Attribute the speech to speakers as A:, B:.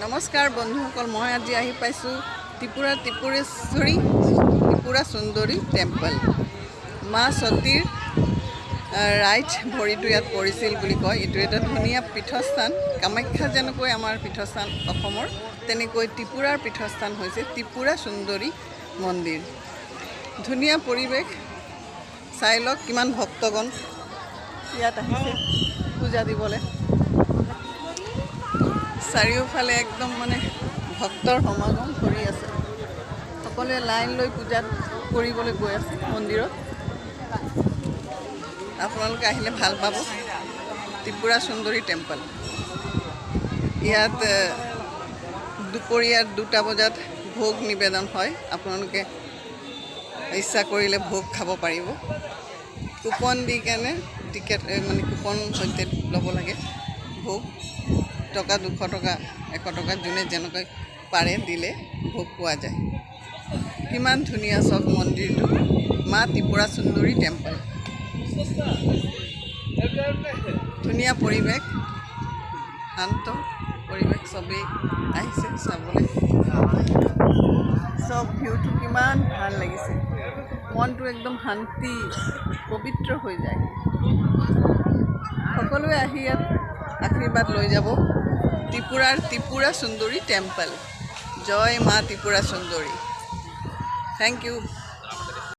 A: নমস্কাৰ বন্ধুসকল, মই আজি আহি পাইছোঁ ত্ৰিপুৰা সুন্দৰী টেম্পল। মা সতীৰ ৰাইট ভৰিটো ইয়াত পৰিছিল বুলি কয়। এইটো এটা ধুনীয়া পীঠস্থান। কামাখ্যা যেনেকৈ আমাৰ পীঠস্থান অসমৰ, তেনেকৈ ত্ৰিপুৰাৰ পীঠস্থান হৈছে ত্ৰিপুৰা সুন্দৰী মন্দিৰ। ধুনীয়া পৰিৱেশ, চাই লওক কিমান ভক্তগণ ইয়াত আহিছে পূজা দিবলৈ। চাৰিওফালে একদম ভক্তৰ সমাগম কৰি আছে। সকলোৱে লাইন লৈ পূজাত কৰিবলৈ গৈ আছে মন্দিৰত। আপোনালোকে আহিলে ভাল পাব। ত্ৰিপুৰা সুন্দৰী টেম্পল। ইয়াত দুপৰীয়া 2টা বজাত ভোগ নিবেদন হয়। আপোনালোকে ইচ্ছা কৰিলে ভোগ খাব পাৰিব। কুপন দি কেনে টিকেট কুপন সৈতে ল'ব লাগে। ভোগ টকা 200 টকা 100 টকা যোনে যেনেকৈ পাৰে দিলে ভোগ পোৱা যায়। কিমান ধুনীয়া চক মন্দিৰটো, মা ত্ৰিপুৰা সুন্দৰী টেম্পল। ধুনীয়া পৰিৱেশ, শান্ত পৰিৱেশ। চবেই আহিছে চাবলৈ। চব ভিউটো কিমান ভাল লাগিছে। মনটো একদম শান্তি পবিত্ৰ হৈ যায়। সকলোৱে আহি ইয়াত আশীৰ্বাদ লৈ যাব। ত্ৰিপুৰা সুন্দৰী টেম্পল। জয় মা ত্ৰিপুৰা সুন্দৰী। Thank U.